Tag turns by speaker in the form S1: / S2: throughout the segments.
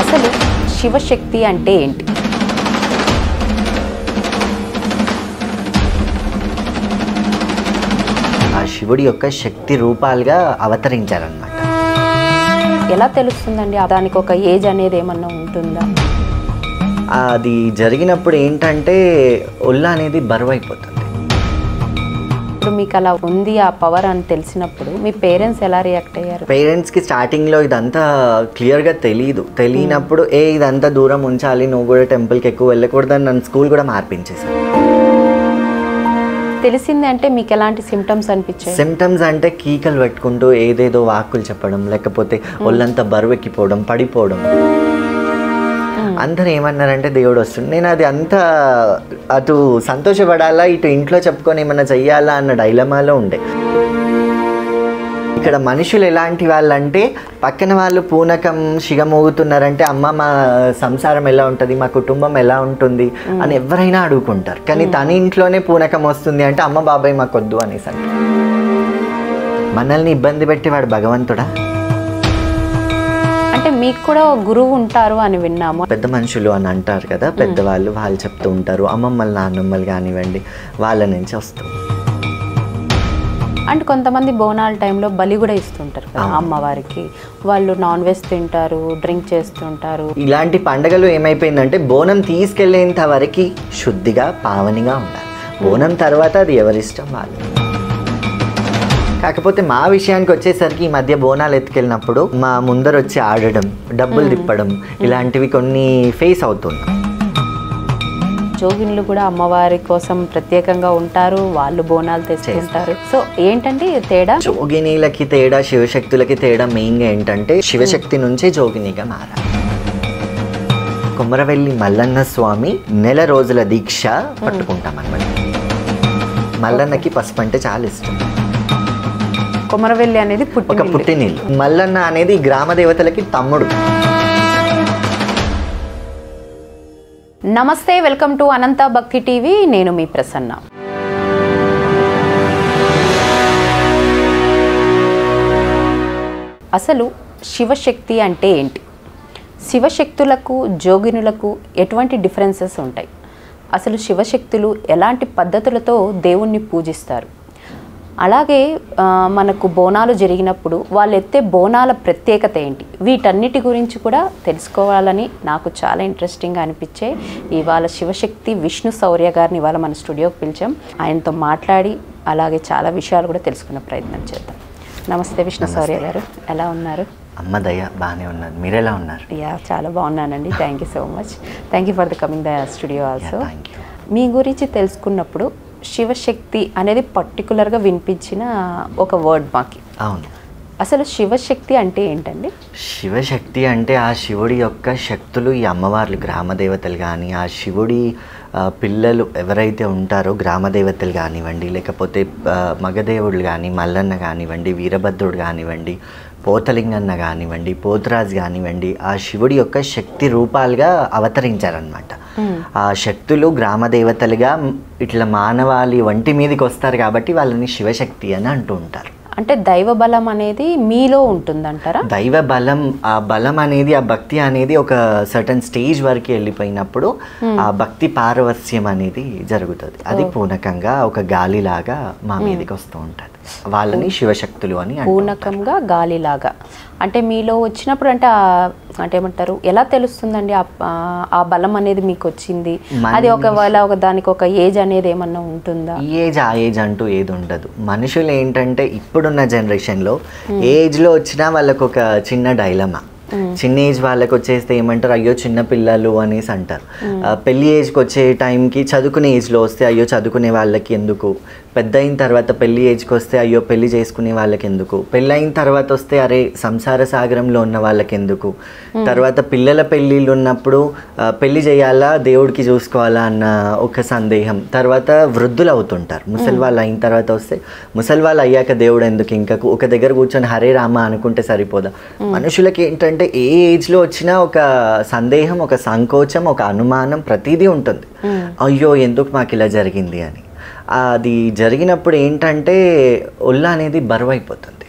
S1: అసలు శివశక్తి అంటే ఏంటి?
S2: ఆ శివుడి యొక్క శక్తి రూపాలుగా అవతరించారన్నమాట.
S1: ఎలా తెలుస్తుందండి? దానికి ఒక ఏజ్ అనేది ఏమన్నా ఉంటుందా?
S2: అది జరిగినప్పుడు ఏంటంటే ఒళ్ళు అనేది బరువు అయిపోతుంది.
S1: ఇప్పుడు మీకు అలా ఉంది ఆ పవర్ అని తెలిసినప్పుడు మీ పేరెంట్స్ ఎలా రియాక్ట్ అయ్యారు?
S2: పేరెంట్స్కి స్టార్టింగ్లో ఇదంతా క్లియర్గా తెలియనప్పుడు ఇదంతా దూరం ఉంచాలి, నువ్వు కూడా టెంపుల్కి ఎక్కువ వెళ్ళకూడదని నన్ను స్కూల్ కూడా మార్పించేశారు.
S1: తెలిసింది అంటే మీకు ఎలాంటి సిమ్టమ్స్ అనిపించాయి?
S2: సిమ్టమ్స్ అంటే కీకలు పెట్టుకుంటూ ఏదేదో వాక్కులు చెప్పడం, లేకపోతే ఒళ్ళంతా బరువు ఎక్కిపోవడం, పడిపోవడం. అందరూ ఏమన్నారంటే దేవుడు వస్తుంది. నేను అది అంతా అటు సంతోషపడాలా, ఇటు ఇంట్లో చెప్పుకొని ఏమన్నా చెయ్యాలా అన్న డైలమాలో ఉండే. ఇక్కడ మనుషులు ఎలాంటి వాళ్ళంటే పక్కన వాళ్ళు పూనకం శిగమోగుతున్నారంటే అమ్మ మా సంసారం ఎలా ఉంటుంది, మా కుటుంబం ఎలా ఉంటుంది అని ఎవరైనా అడుగుకుంటారు. కానీ తన ఇంట్లోనే పూనకం వస్తుంది అంటే అమ్మ బాబాయ్ మాకొద్దు అనేసి అంటారు. మనల్ని ఇబ్బంది పెట్టి వాడు భగవంతుడా?
S1: అంటే మీకు కూడా గురువు ఉంటారు అని విన్నాము.
S2: పెద్ద మనుషులు అని అంటారు కదా, పెద్దవాళ్ళు, వాళ్ళు చెప్తూ ఉంటారు. అమ్మమ్మలు నాన్నమ్మలు కానివ్వండి, వాళ్ళ నుంచి వస్తాం.
S1: అంటే కొంతమంది బోనాల టైంలో బలి కూడా ఇస్తుంటారు కదా అమ్మవారికి. వాళ్ళు నాన్ వెజ్ తింటారు, డ్రింక్ చేస్తుంటారు.
S2: ఇలాంటి పండుగలు ఏమైపోయిందంటే బోనం తీసుకెళ్లేంత వరకు శుద్ధిగా పావనిగా ఉండాలి. బోనం తర్వాత అది ఎవరిష్టం వాళ్ళు. కాకపోతే మా విషయానికి వచ్చేసరికి ఈ మధ్య బోనాలు ఎత్తుకెళ్ళినప్పుడు మా ముందర వచ్చి ఆడడం, డబ్బులు తిప్పడం, ఇలాంటివి కొన్ని ఫేస్ అవుతున్నాయి.
S1: జోగిన్లు కూడా అమ్మవారి కోసం ప్రత్యేకంగా ఉంటారు, వాళ్ళు బోనాలు తెచ్చుకుంటారు. సో ఏంటంటే తేడా?
S2: జోగినీలకి తేడా, శివశక్తులకి తేడా మెయిన్గా ఏంటంటే శివశక్తి నుంచే జోగినిగా మారాలి. కొమరవెల్లి మల్లన్న స్వామి నెల రోజుల దీక్ష పట్టుకుంటాం అన్నమాట. మల్లన్నకి పసుపు అంటే చాలా ఇష్టం.
S1: కొమరవెల్లి అనేది
S2: ఒక పుట్టినిల్లు. మల్లన్న అనేది గ్రామ దేవతలకి తమ్ముడు.
S1: నమస్తే, వెల్కమ్ టు అనంత భక్తి టీవీ. నేను మీ ప్రసన్న. అసలు శివశక్తి అంటే ఏంటి? శివశక్తులకు జోగినులకు ఎటువంటి డిఫరెన్సెస్ ఉంటాయి? అసలు శివశక్తులు ఎలాంటి పద్ధతులతో దేవుణ్ణి పూజిస్తారు? అలాగే మనకు బోనాలు జరిగినప్పుడు వాళ్ళు ఎత్తే బోనాల ప్రత్యేకత ఏంటి? వీటన్నిటి గురించి కూడా తెలుసుకోవాలని నాకు చాలా ఇంట్రెస్టింగ్గా అనిపించే ఇవాళ శివశక్తి విష్ణు శౌర్య గారిని ఇవాళ మన స్టూడియోకి పిలిచాం. ఆయనతో మాట్లాడి అలాగే చాలా విషయాలు కూడా తెలుసుకునే ప్రయత్నం చేద్దాం. నమస్తే విష్ణు శౌర్య గారు, ఎలా ఉన్నారు?
S2: అమ్మ దయ బాగానే ఉన్నారు, మీరు ఎలా ఉన్నారు?
S1: యా, చాలా బాగున్నానండి. Thank you so much. Thank you for the coming the studio also. మీ గురించి తెలుసుకున్నప్పుడు శివశక్తి అనేది పర్టికులర్గా వినిపించిన ఒక వర్డ్ మాకి.
S2: అవును.
S1: అసలు శివశక్తి అంటే ఏంటండి?
S2: శివశక్తి అంటే ఆ శివుడి యొక్క శక్తులు, ఈ అమ్మవార్లు గ్రామదేవతలు కానీ, ఆ శివుడి పిల్లలు ఎవరైతే ఉంటారో గ్రామదేవతలు కానివ్వండి, లేకపోతే మగదేవుడు కానీ, మల్లన్న కానివ్వండి, వీరభద్రుడు కానివ్వండి, పోతలింగన్న కానివ్వండి, పోతరాజు కానివ్వండి, ఆ శివుడి యొక్క శక్తి రూపాలుగా అవతరించారనమాట. ఆ శక్తులు గ్రామదేవతలుగా ఇట్లా మానవాళి వంటి మీదకి వస్తారు కాబట్టి వాళ్ళని శివశక్తి అని అంటూ ఉంటారు.
S1: అంటే దైవ బలం అనేది మీలో ఉంటుందంటారా?
S2: దైవ బలం, ఆ బలం అనేది, ఆ భక్తి అనేది ఒక సర్టన్ స్టేజ్ వరకు వెళ్ళిపోయినప్పుడు ఆ భక్తి పారవస్యం అనేది జరుగుతుంది. అది పూనకంగా ఒక గాలిలాగా మా మీదకి వస్తూ ఉంటుంది. వాళ్ళని శివశక్తులు అని.
S1: పూనకంగా గాలిలాగా అంటే మీలో వచ్చినప్పుడు అంటే ఏమంటారు, ఎలా తెలుస్తుందండి ఆ బలం అనేది మీకు వచ్చింది? అది ఒకవేళ దానికి ఒక ఏజ్ అనేది ఏమన్నా ఉంటుందా?
S2: ఆ ఏజ్ అంటూ ఏది ఉండదు. మనుషులు ఏంటంటే ఇప్పుడున్న జనరేషన్లో ఏజ్లో వచ్చినా వాళ్ళకు ఒక చిన్న డైలమా. చిన్న ఏజ్ వాళ్ళకి వచ్చేస్తే ఏమంటారు, అయ్యో చిన్న పిల్లలు అనేసి అంటారు. పెళ్లి ఏజ్కి వచ్చే టైంకి చదువుకునే ఏజ్లో వస్తే అయ్యో చదువుకునే వాళ్ళకి ఎందుకు, పెద్ద అయిన తర్వాత పెళ్లి ఏజ్కి వస్తే అయ్యో పెళ్లి చేసుకునే వాళ్ళకి ఎందుకు, పెళ్ళి అయిన తర్వాత వస్తే అరే సంసార సాగరంలో ఉన్న వాళ్ళకి ఎందుకు, తర్వాత పిల్లల పెళ్ళిళ్ళు ఉన్నప్పుడు పెళ్లి చేయాలా దేవుడికి చూసుకోవాలా అన్న ఒక సందేహం, తర్వాత వృద్ధులు అవుతుంటారు. ముసలి వాళ్ళు అయిన తర్వాత వస్తే ముసలి వాళ్ళు అయ్యాక దేవుడు ఎందుకు, ఇంకా ఒక దగ్గర కూర్చొని హరే రామ అనుకుంటే సరిపోదా? మనుషులకి ఏంటంటే ఏ ఏజ్లో వచ్చినా ఒక సందేహం, ఒక సంకోచం, ఒక అనుమానం ప్రతిదీ ఉంటుంది. అయ్యో ఎందుకు మాకు ఇలా జరిగింది అని. అది జరిగినప్పుడు ఏంటంటే ఒళ్ళు అనేది బరువు అయిపోతుంది.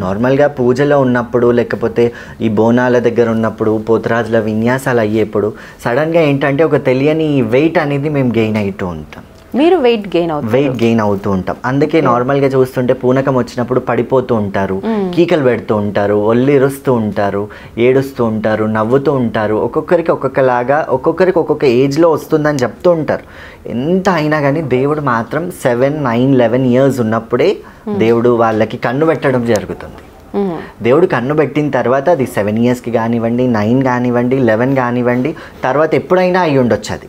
S2: నార్మల్గా పూజలో ఉన్నప్పుడు లేకపోతే ఈ బోనాల దగ్గర ఉన్నప్పుడు పోతరాజుల విన్యాసాలు అయ్యేప్పుడు సడన్గా ఏంటంటే ఒక తెలియని వెయిట్ అనేది మేము గెయిన్ అవుతూ ఉంటాం.
S1: మీరు వెయిట్ గెయిన్
S2: అవుతూ ఉంటాం. అందుకే నార్మల్గా చూస్తుంటే పూనకం వచ్చినప్పుడు పడిపోతూ ఉంటారు, కీకలు పెడుతూ ఉంటారు, ఒళ్ళిరుస్తూ ఉంటారు, ఏడుస్తూ ఉంటారు, నవ్వుతూ ఉంటారు. ఒక్కొక్కరికి ఒక్కొక్కలాగా ఒక్కొక్కరికి ఒక్కొక్క ఏజ్లో వస్తుందని చెప్తూ ఉంటారు. ఎంత అయినా కానీ దేవుడు మాత్రం 7, 9, 11 years ఉన్నప్పుడే దేవుడు వాళ్ళకి కన్ను పెట్టడం జరుగుతుంది. దేవుడు కన్ను పెట్టిన తర్వాత అది 7 yearsకి కానివ్వండి, 9 కానివ్వండి, 11 కానివ్వండి, తర్వాత ఎప్పుడైనా అయ్యి ఉండొచ్చు. అది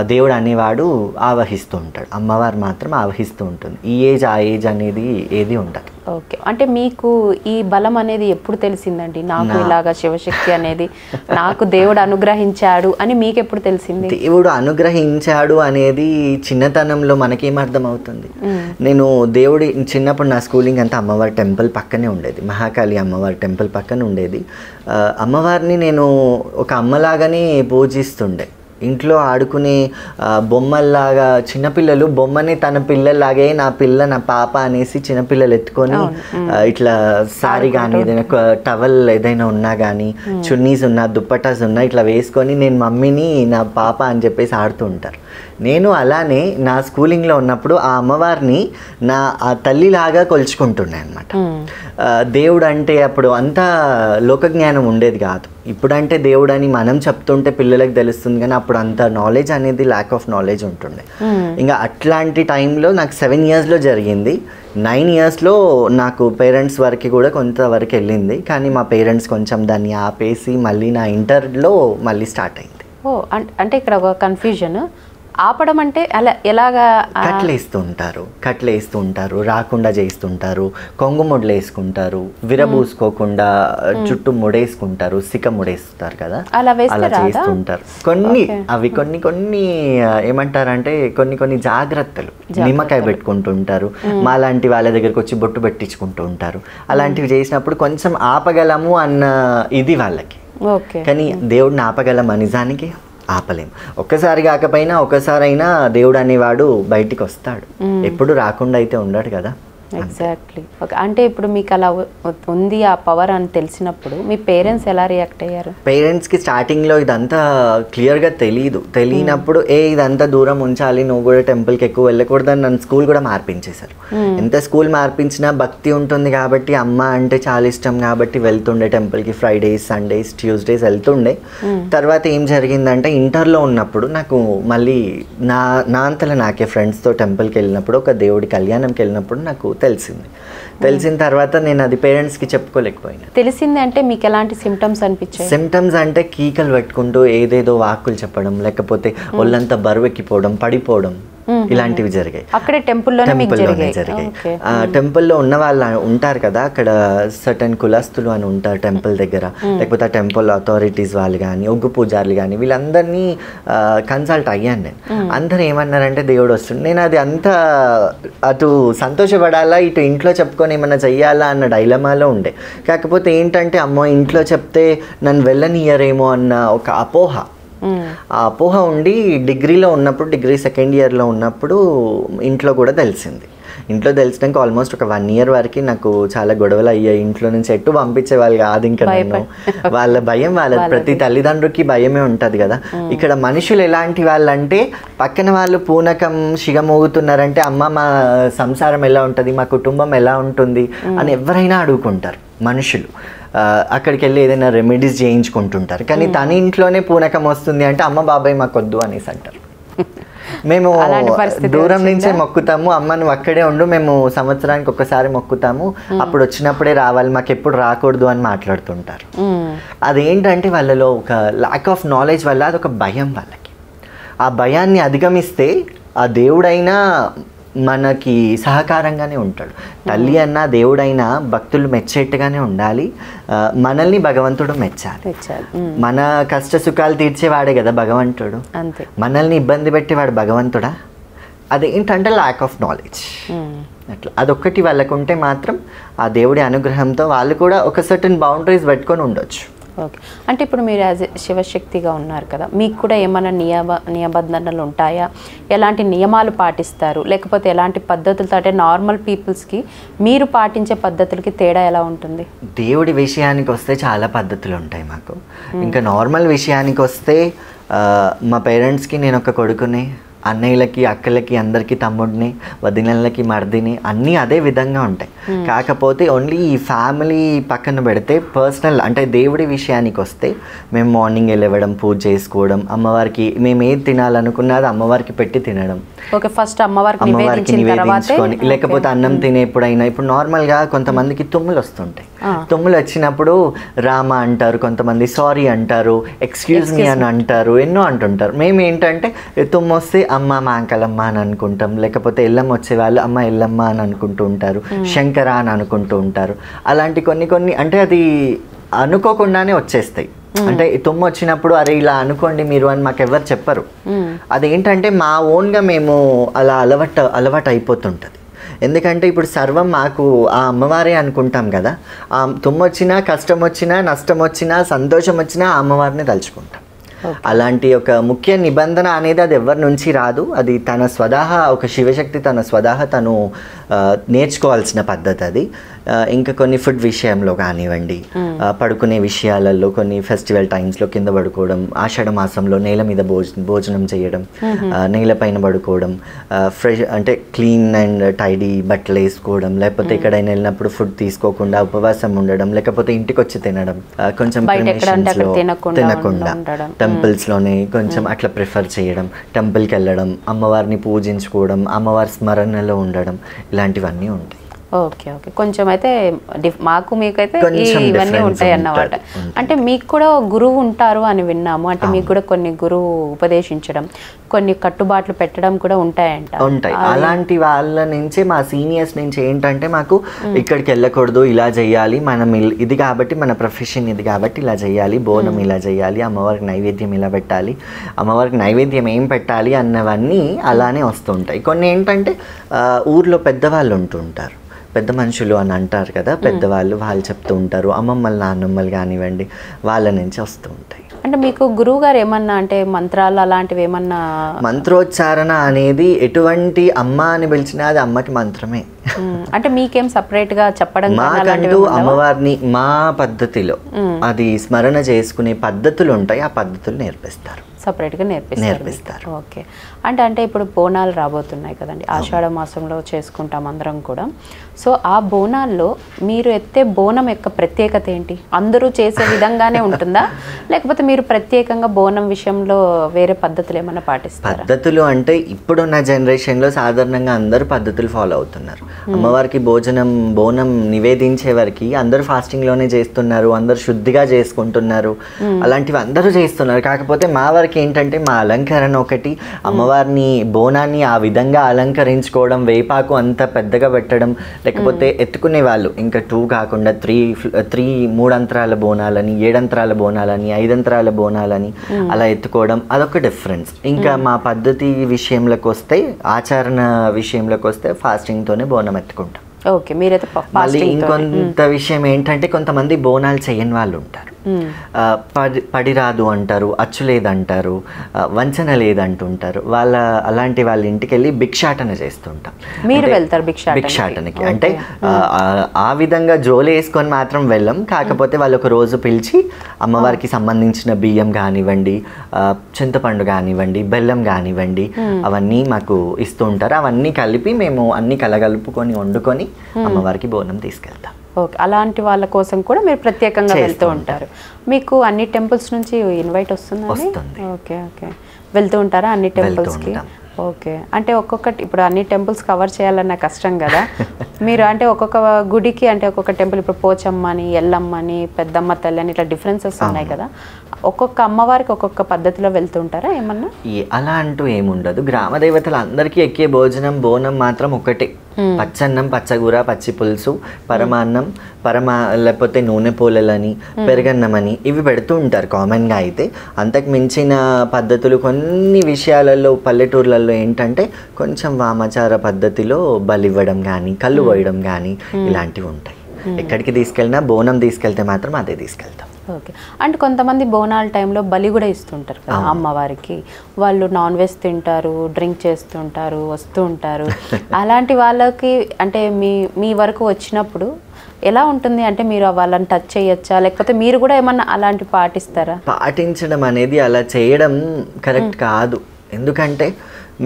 S2: దేవుడు అనేవాడు ఆవహిస్తూ ఉంటాడు, అమ్మవారు మాత్రం ఆవహిస్తూ ఉంటుంది. ఈ ఏజ్ ఆ ఏజ్ అనేది ఏది ఉండదు.
S1: ఓకే, అంటే మీకు ఈ బలం అనేది ఎప్పుడు తెలిసిందండి? నాకు ఇలాగా శివశక్తి అనేది నాకు దేవుడు అనుగ్రహించాడు అని మీకు ఎప్పుడు తెలిసింది?
S2: దేవుడు అనుగ్రహించాడు అనేది చిన్నతనంలో మనకేం అర్థం అవుతుంది? నేను దేవుడి చిన్నప్పుడు నా స్కూలింగ్ అంతా అమ్మవారి టెంపుల్ పక్కనే ఉండేది, మహాకాళి అమ్మవారి టెంపుల్ పక్కన ఉండేది. అమ్మవారిని నేను ఒక అమ్మలాగానే పూజిస్తుండే. ఇంట్లో ఆడుకునే బొమ్మల్లాగా చిన్నపిల్లలు బొమ్మని తన పిల్లల్లాగే నా పిల్ల నా పాప అనేసి చిన్నపిల్లలు ఎత్తుకొని ఇట్లా సారీ కానీ ఏదైనా టవల్ ఏదైనా ఉన్నా కానీ చున్నీస్ ఉన్నా దుప్పటాస్ ఉన్నా ఇట్లా వేసుకొని నేను మమ్మీని నా పాప అని చెప్పేసి ఆడుతూ ఉంటారు. నేను అలానే నా స్కూలింగ్లో ఉన్నప్పుడు ఆ అమ్మవారిని నా ఆ తల్లిలాగా కొలుచుకుంటున్నాను అనమాట. దేవుడు అంటే అప్పుడు అంతా లోకజ్ఞానం ఉండేది కాదు. ఇప్పుడంటే దేవుడు అని మనం చెప్తుంటే పిల్లలకు తెలుస్తుంది, కానీ అప్పుడు అంత నాలెడ్జ్ అనేది ల్యాక్ ఆఫ్ నాలెడ్జ్ ఉంటుండే. ఇంకా అట్లాంటి టైంలో నాకు 7 yearsలో జరిగింది. 9 yearsలో నాకు పేరెంట్స్ వరకు కూడా కొంతవరకు వెళ్ళింది, కానీ మా పేరెంట్స్ కొంచెం దాన్ని ఆపేసి మళ్ళీ నా ఇంటర్లో మళ్ళీ స్టార్ట్ అయింది.
S1: అంటే ఇక్కడ ఒక కన్ఫ్యూజన్, ఆపడం అంటే అలా ఎలాగా?
S2: కట్లేస్తూ ఉంటారు, రాకుండా చేస్తుంటారు, కొంగు ముడ్లు వేసుకుంటారు, విరబూసుకోకుండా చుట్టూ ముడేసుకుంటారు, సిక ముడేస్తారు కదా, అలా చేస్తుంటారు. కొన్ని ఏమంటారంటే కొన్ని జాగ్రత్తలు, నిమ్మకాయ పెట్టుకుంటుంటారు, మాలాంటి వాళ్ళ దగ్గరకు వచ్చి బొట్టు పెట్టించుకుంటూ ఉంటారు. అలాంటివి చేసినప్పుడు కొంచెం ఆపగలము అన్న ఇది వాళ్ళకి. కానీ దేవుడిని ఆపగలమా? నిజానికి ఆపలేం. ఒక్కసారి కాకపోయినా ఒకసారైనా దేవుడు అనేవాడు బయటికి వస్తాడు, ఎప్పుడు రాకుండా అయితే ఉండడు కదా.
S1: ఎగ్జాక్ట్లీ. ఓకే, అంటే ఇప్పుడు మీకు అలా ఉంది ఆ పవర్ అని తెలిసినప్పుడు మీ పేరెంట్స్ ఎలా రియాక్ట్ అయ్యారు?
S2: పేరెంట్స్కి స్టార్టింగ్లో ఇదంతా క్లియర్గా తెలియనప్పుడు ఇదంతా దూరం ఉంచాలి, నువ్వు కూడా టెంపుల్కి ఎక్కువ వెళ్ళకూడదని నన్ను స్కూల్ కూడా మార్పించేశారు. ఎంత స్కూల్ మార్పించినా భక్తి ఉంటుంది కాబట్టి, అమ్మ అంటే చాలా ఇష్టం కాబట్టి వెళ్తుండే టెంపుల్కి. ఫ్రైడేస్, సండేస్, ట్యూస్డేస్ వెళ్తుండే. తర్వాత ఏం జరిగిందంటే ఇంటర్లో ఉన్నప్పుడు నాకు మళ్ళీ నా అంతలో నాకే ఫ్రెండ్స్తో టెంపుల్కి వెళ్ళినప్పుడు, ఒక దేవుడి కళ్యాణంకి వెళ్ళినప్పుడు నాకు తెలిసిన తర్వాత నేను అది పేరెంట్స్కి చెప్పుకోలేకపోయినా.
S1: తెలిసింది అంటే మీకు ఎలాంటి సిమ్టమ్స్ అనిపించాయి?
S2: సిమ్టమ్స్ అంటే కీకలు పెట్టుకుంటూ ఏదేదో వాక్కులు చెప్పడం, లేకపోతే ఒళ్ళంతా బరువెక్కిపోవడం, పడిపోవడం, ఇలాంటివి జరిగాయి.
S1: అక్కడే టెంపుల్లోనే జరిగాయి.
S2: టెంపుల్లో ఉన్న వాళ్ళు ఉంటారు కదా, అక్కడ సర్టన్ కులస్తులు అని ఉంటారు టెంపుల్ దగ్గర, లేకపోతే ఆ టెంపుల్ అథారిటీస్ వాళ్ళు కానీ, ఒగ్గు పూజారులు కానీ, వీళ్ళందరినీ కన్సల్ట్ అయ్యాను నేను. అందరూ ఏమన్నారంటే దేవుడు వస్తుంది. నేను అది అంతా అటు సంతోషపడాలా, ఇటు ఇంట్లో చెప్పుకొని ఏమన్నా చెయ్యాలా అన్న డైలమాలో ఉండే. కాకపోతే ఏంటంటే అమ్మో ఇంట్లో చెప్తే నన్ను వెళ్ళనియరేమో అన్న ఒక అపోహ, ఆ అపోహ ఉండి డిగ్రీలో ఉన్నప్పుడు, డిగ్రీ 2nd yearలో ఉన్నప్పుడు ఇంట్లో కూడా తెలిసింది. ఇంట్లో తెలిసినాక ఆల్మోస్ట్ ఒక 1 year వరకు నాకు చాలా గొడవలు అయ్యాయి. ఇంట్లో నుంచి ఎటు పంపించేవాళ్ళు కాదు. ఇంకా నేను వాళ్ళ భయం, వాళ్ళ ప్రతి తల్లిదండ్రులకి భయమే ఉంటుంది కదా. ఇక్కడ మనుషులు ఎలాంటి వాళ్ళంటే పక్కన వాళ్ళు పూనకం శిగమోగుతున్నారంటే అమ్మ మా సంసారం ఎలా ఉంటుంది, మా కుటుంబం ఎలా ఉంటుంది అని ఎవరైనా అడుగుకుంటారు మనుషులు. అక్కడికి వెళ్ళి ఏదైనా రెమెడీస్ చేయించుకుంటుంటారు. కానీ తన ఇంట్లోనే పూనకం వస్తుంది అంటే అమ్మ బాబాయ్ మాకొద్దు అనేసి అంటారు. మేము దూరం నుంచే మొక్కుతాము, అమ్మ నువ్వు అక్కడే ఉండు, మేము సంవత్సరానికి ఒక్కసారి మొక్కుతాము, అప్పుడు వచ్చినప్పుడే రావాలి, మాకు ఎప్పుడు రాకూడదు అని మాట్లాడుతుంటారు. అదేంటంటే వాళ్ళలో ఒక ల్యాక్ ఆఫ్ నాలెడ్జ్ వల్ల అదొక భయం వాళ్ళకి. ఆ భయాన్ని అధిగమిస్తే ఆ దేవుడైనా మనకి సహకారంగానే ఉంటాడు. తల్లి అన్న దేవుడైనా భక్తులు మెచ్చేట్టుగానే ఉండాలి, మనల్ని భగవంతుడు మెచ్చాలి. మన కష్ట సుఖాలు తీర్చేవాడే కదా భగవంతుడు, మనల్ని ఇబ్బంది పెట్టేవాడు భగవంతుడా? అదేంటంటే ల్యాక్ ఆఫ్ నాలెడ్జ్. అట్లా అదొక్కటి వాళ్ళకు ఉంటే మాత్రం ఆ దేవుడి అనుగ్రహంతో వాళ్ళు కూడా ఒక సర్టన్ బౌండరీస్ పెట్టుకొని ఉండొచ్చు.
S1: ఓకే. అంటే ఇప్పుడు మీరు యాజ్ శివశక్తిగా ఉన్నారు కదా, మీకు కూడా ఏమైనా నిబంధనలు ఉంటాయా? ఎలాంటి నియమాలు పాటిస్తారు? లేకపోతే ఎలాంటి పద్ధతులతో, అంటే నార్మల్ పీపుల్స్కి మీరు పాటించే పద్ధతులకి తేడా ఎలా ఉంటుంది?
S2: దేవుడి విషయానికి వస్తే చాలా పద్ధతులు ఉంటాయి మాకు. ఇంకా నార్మల్ విషయానికి వస్తే మా పేరెంట్స్కి నేను ఒక కొడుకుని, అన్నయ్యలకి అక్కలకి అందరికీ తమ్ముడిని, వదినలకి మర్దిని, అన్నీ అదే విధంగా ఉంటాయి. కాకపోతే ఓన్లీ ఈ ఫ్యామిలీ పక్కన పెడితే పర్సనల్ అంటే దేవుడి విషయానికి వస్తే మేము మార్నింగ్ లేవడం, పూజ చేసుకోవడం, అమ్మవారికి మేము ఏది తినాలనుకున్నది అమ్మవారికి పెట్టి తినడం.
S1: ఓకే, ఫస్ట్ అమ్మవారికి
S2: నివేదించుకొని, లేకపోతే అన్నం తినే ఎప్పుడైనా ఇప్పుడు నార్మల్గా కొంతమందికి తుమ్ములు వస్తుంటాయి. తుమ్ములు వచ్చినప్పుడు రామ అంటారు, కొంతమంది సారీ అంటారు, ఎక్స్క్యూజ్ మీ అని అంటారు, ఎన్నో అంటుంటారు. మేము ఏంటంటే తుమ్ము వస్తే అమ్మ మాంకలమ్మ అని అనుకుంటాం, లేకపోతే ఎల్లమ్మ వచ్చే వాళ్ళు అమ్మ ఎల్లమ్మ అని అనుకుంటూ ఉంటారు, శంకర అని అనుకుంటూ ఉంటారు. అలాంటి కొన్ని అంటే అది అనుకోకుండానే వచ్చేస్తాయి. అంటే తుమ్ము వచ్చినప్పుడు అరే ఇలా అనుకోండి మీరు అని మాకు ఎవరు చెప్పరు. అదేంటంటే మా ఓన్గా మేము అలా అలవాటు అయిపోతుంటుంది. ఎందుకంటే ఇప్పుడు సర్వం మాకు ఆ అమ్మవారే అనుకుంటాం కదా. ఆ తుమ్ము వచ్చినా, కష్టం వచ్చినా, నష్టం వచ్చినా, సంతోషం వచ్చినా ఆ అమ్మవారిని తలుచుకుంటాం. అలాంటి ఒక ముఖ్య నిబంధన అనేది అది ఎవరి నుంచి రాదు. అది తన స్వతహా ఒక శివశక్తి తన స్వతహా తను నేర్చుకోవాల్సిన పద్ధతి అది. ఇంకా కొన్ని ఫుడ్ విషయంలో కానివ్వండి, పడుకునే విషయాలలో కొన్ని ఫెస్టివల్ టైమ్స్లో కింద పడుకోవడం, ఆషాఢ మాసంలో నేల మీద భోజనం చేయడం, నేలపైన పడుకోవడం, ఫ్రెష్ అంటే క్లీన్ అండ్ టైడీ బట్టలు వేసుకోవడం, లేకపోతే ఎక్కడైనా వెళ్ళినప్పుడు ఫుడ్ తీసుకోకుండా ఉపవాసం ఉండడం, లేకపోతే ఇంటికి వచ్చి తినడం, కొంచెం తినకుండా టెంపుల్స్లోనే కొంచెం అట్లా ప్రిఫర్ చేయడం, టెంపుల్కి వెళ్ళడం, అమ్మవారిని పూజించుకోవడం, అమ్మవారి స్మరణలో ఉండడం, ఇలాంటివన్నీ ఉంటాయి.
S1: ఓకే ఓకే, కొంచెం అయితే మాకు మీకైతే ఇవన్నీ ఉంటాయి అన్నమాట. అంటే మీకు కూడా గురువు ఉంటారు అని విన్నాము. అంటే మీకు కూడా కొన్ని గురువు ఉపదేశించడం, కొన్ని కట్టుబాట్లు పెట్టడం కూడా ఉంటాయి.
S2: అలాంటి వాళ్ళ నుంచి మా సీనియర్స్ నుంచి ఏంటంటే మాకు ఇక్కడికి వెళ్ళకూడదు, ఇలా చేయాలి, మనం ఇది కాబట్టి మన ప్రొఫెషన్ ఇది కాబట్టి ఇలా చేయాలి, బోనం ఇలా చేయాలి, అమ్మవారికి నైవేద్యం ఇలా పెట్టాలి, అమ్మవారికి నైవేద్యం ఏం పెట్టాలి అన్నవన్నీ అలానే వస్తుంటాయి. కొన్ని ఏంటంటే ఊర్లో పెద్దవాళ్ళు ఉంటుంటారు, పెద్ద మనుషులు అని అంటారు కదా, పెద్దవాళ్ళు వాళ్ళు చెప్తూ ఉంటారు, అమ్మమ్మలు నాన్నమ్మలు కానివ్వండి, వాళ్ళ నుంచి వస్తూ ఉంటాయి.
S1: అంటే మీకు గురువు గారు ఏమన్నా అంటే మంత్రాలు అలాంటివి ఏమన్నా?
S2: మంత్రోచ్చారణ అనేది ఎటువంటి అమ్మ అని పిలిచినా అది అమ్మకి మంత్రమే.
S1: అంటే మీకేం సపరేట్ గా చెప్పడం?
S2: మాకంటూ అమ్మవారిని మా పద్ధతిలో అది స్మరణ చేసుకునే పద్ధతులు ఉంటాయి, ఆ పద్ధతులు నేర్పిస్తారు,
S1: సపరేట్గా నేర్పిస్తారు. ఓకే. అంటే ఇప్పుడు బోనాలు రాబోతున్నాయి కదండి, ఆషాఢ మాసంలో చేసుకుంటాం అందరం కూడా. సో ఆ బోనాల్లో మీరు ఎత్తే బోనం యొక్క ప్రత్యేకత ఏంటి? అందరూ చేసే విధంగానే ఉంటుందా, లేకపోతే మీరు ప్రత్యేకంగా బోనం విషయంలో వేరే పద్ధతులు ఏమైనా పాటిస్తారా?
S2: పద్ధతులు అంటే ఇప్పుడున్న జనరేషన్లో సాధారణంగా అందరూ పద్ధతులు ఫాలో అవుతున్నారు. అమ్మవారికి బోనం నివేదించే వరకు అందరూ ఫాస్టింగ్లోనే చేస్తున్నారు, అందరూ శుద్ధిగా చేసుకుంటున్నారు, అలాంటివి అందరూ చేస్తున్నారు. కాకపోతే మా వరకు ఏంటంటే మా అలంకరణ ఒకటి, అమ్మవారిని బోనాన్ని ఆ విధంగా అలంకరించుకోవడం, వేపాకు అంత పెద్దగా పెట్టడం, లేకపోతే ఎత్తుకునే వాళ్ళు ఇంకా 2 కాకుండా 3 అంతరాల బోనాలని, 7 అంతరాల బోనాలని, 5 అంతరాల బోనాలని అలా ఎత్తుకోవడం, అదొక డిఫరెన్స్. ఇంకా మా పద్ధతి విషయంలోకి వస్తే, ఆచరణ విషయంలోకి వస్తే ఫాస్టింగ్తోనే బోనం ఎత్తుకుంటాం.
S1: ఓకే, మీరైతే
S2: మళ్ళీ ఇంకొంత విషయం ఏంటంటే కొంతమంది బోనాలు చేయని వాళ్ళు ఉంటారు. పడి రాదు అంటారు, అచ్చు లేదంటారు, వంచన లేదంటుంటారు. అలాంటి వాళ్ళ ఇంటికి వెళ్ళి భిక్షాటన చేస్తుంటాం.
S1: మీరు వెళ్తారు
S2: భిక్షాటనకి? అంటే ఆ విధంగా జోలు వేసుకొని మాత్రం వెళ్ళం. కాకపోతే వాళ్ళు ఒక రోజు పిలిచి అమ్మవారికి సంబంధించిన బియ్యం కానివ్వండి, చింతపండు కానివ్వండి, బెల్లం కానివ్వండి, అవన్నీ మాకు ఇస్తూ ఉంటారు. అవన్నీ కలిపి మేము అన్ని కలగలుపుకొని వండుకొని అమ్మవారికి బోనం తీసుకెళ్తాం.
S1: ఓకే, అలాంటి వాళ్ళ కోసం కూడా మీరు ప్రత్యేకంగా వెళ్తూ ఉంటారు. మీకు అన్ని టెంపుల్స్ నుంచి ఇన్వైట్ వస్తుంది? ఓకే ఓకే, వెళ్తూ ఉంటారా అన్ని టెంపుల్స్కి? ఓకే, అంటే ఒక్కొక్కటి ఇప్పుడు అన్ని టెంపుల్స్ కవర్ చేయాలన్న కష్టం కదా. మీరు అంటే ఒక్కొక్క గుడికి అంటే ఒక్కొక్క టెంపుల్, ఇప్పుడు పోచమ్మ అని, ఎల్లమ్మ అని, పెద్దమ్మ తల్లి అని, ఇట్లా డిఫరెన్సెస్ ఉన్నాయి కదా. ఒక్కొక్క అమ్మవారికి ఒక్కొక్క పద్ధతిలో వెళ్తుంటారా ఏమన్నా?
S2: అలా అంటూ ఏముండదు. గ్రామ దేవతలు అందరికీ ఎక్కే బోనం మాత్రం ఒకటే, పచ్చన్నం, పచ్చగూర, పచ్చి పులుసు, పరమాన్నం, లేకపోతే నూనె పూలలని, పెరుగన్నం అని ఇవి పెడుతూ ఉంటారు కామన్గా. అయితే అంతకు మించిన పద్ధతులు కొన్ని విషయాలలో పల్లెటూర్లలో ఏంటంటే కొంచెం వామాచార పద్ధతిలో బలివ్వడం కానీ, కళ్ళు పోయడం కానీ ఇలాంటివి ఉంటాయి. ఎక్కడికి తీసుకెళ్ళినా బోనం తీసుకెళ్తే మాత్రం అదే తీసుకెళ్తాం.
S1: ఓకే. అంటే కొంతమంది బోనాల టైంలో బలి కూడా ఇస్తుంటారు కదా అమ్మవారికి. వాళ్ళు నాన్ వెజ్ తింటారు, డ్రింక్ చేస్తుంటారు, వస్తూ ఉంటారు. అలాంటి వాళ్ళకి అంటే మీ వరకు వచ్చినప్పుడు ఎలా ఉంటుంది? అంటే మీరు వాళ్ళని టచ్ చేయొచ్చా, లేకపోతే మీరు కూడా ఏమన్నా అలాంటి పాటిస్తారా?
S2: పాటించడం అనేది అలా చేయడం కరెక్ట్ కాదు. ఎందుకంటే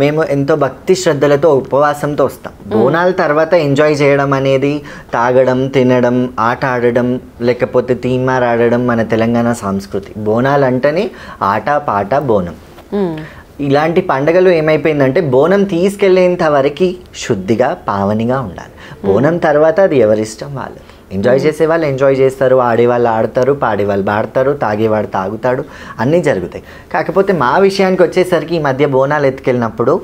S2: మేము ఎంతో భక్తి శ్రద్ధలతో ఉపవాసంతో వస్తాం. బోనాల తర్వాత ఎంజాయ్ చేయడం అనేది తాగడం, తినడం, ఆట ఆడడం, లేకపోతే తీన్మార్ ఆడడం మన తెలంగాణ సంస్కృతి. బోనాలు అంటేనే ఆట పాట బోనం. ఇలాంటి పండగలు ఏమైపోయిందంటే బోనం తీసుకెళ్ళేంత వరకు శుద్ధిగా పావనిగా ఉండాలి. బోనం తర్వాత అది ఎవరిష్టం వాళ్ళు. ఎంజాయ్ చేసే వాళ్ళు ఎంజాయ్ చేస్తారు, ఆడేవాళ్ళు ఆడతారు, పాడేవాళ్ళు పాడతారు, తాగేవాడు తాగుతాడు, అన్నీ జరుగుతాయి. కాకపోతే మా విషయానికి వచ్చేసరికి ఈ మధ్య బోనాలు ఎత్తుకెళ్ళినప్పుడు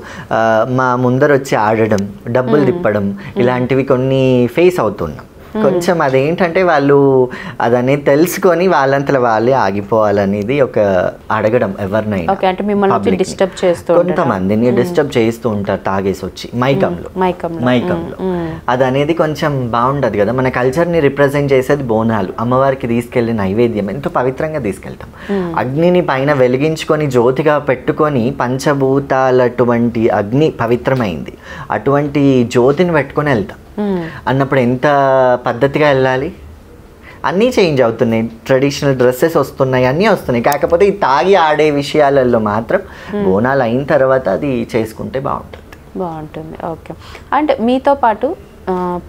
S2: మా ముందర వచ్చి ఆడడం, డబ్బులు తిప్పడం ఇలాంటివి కొన్ని ఫేస్ అవుతున్నాం. కొంచెం అదేంటంటే వాళ్ళు అదనేది తెలుసుకొని వాళ్ళంతలో వాళ్ళే ఆగిపోవాలనేది ఒక అడగడం ఎవరినైనా. కొంతమందిని డిస్టర్బ్ చేస్తూ ఉంటారు తాగేసి వచ్చి మైకంలో. అది అనేది కొంచెం బాగుండదు కదా. మన కల్చర్ని రిప్రజెంట్ చేసేది బోనాలు. అమ్మవారికి తీసుకెళ్లి నైవేద్యం ఎంతో పవిత్రంగా తీసుకెళ్తాం. అగ్నిని పైన వెలిగించుకొని జ్యోతిగా పెట్టుకొని పంచభూతాలటువంటి అగ్ని పవిత్రమైంది, అటువంటి జ్యోతిని పెట్టుకొని వెళ్తాం. అన్నప్పుడు ఎంత పద్ధతిగా వెళ్ళాలి. అన్నీ చేంజ్ అవుతున్నాయి, ట్రెడిషనల్ డ్రెస్సెస్ వస్తున్నాయి, అన్నీ వస్తున్నాయి. కాకపోతే ఈ తాగి ఆడే విషయాలలో మాత్రం బోనాలు అయిన తర్వాత అది చేసుకుంటే బాగుంటుంది.
S1: ఓకే. అంటే మీతో పాటు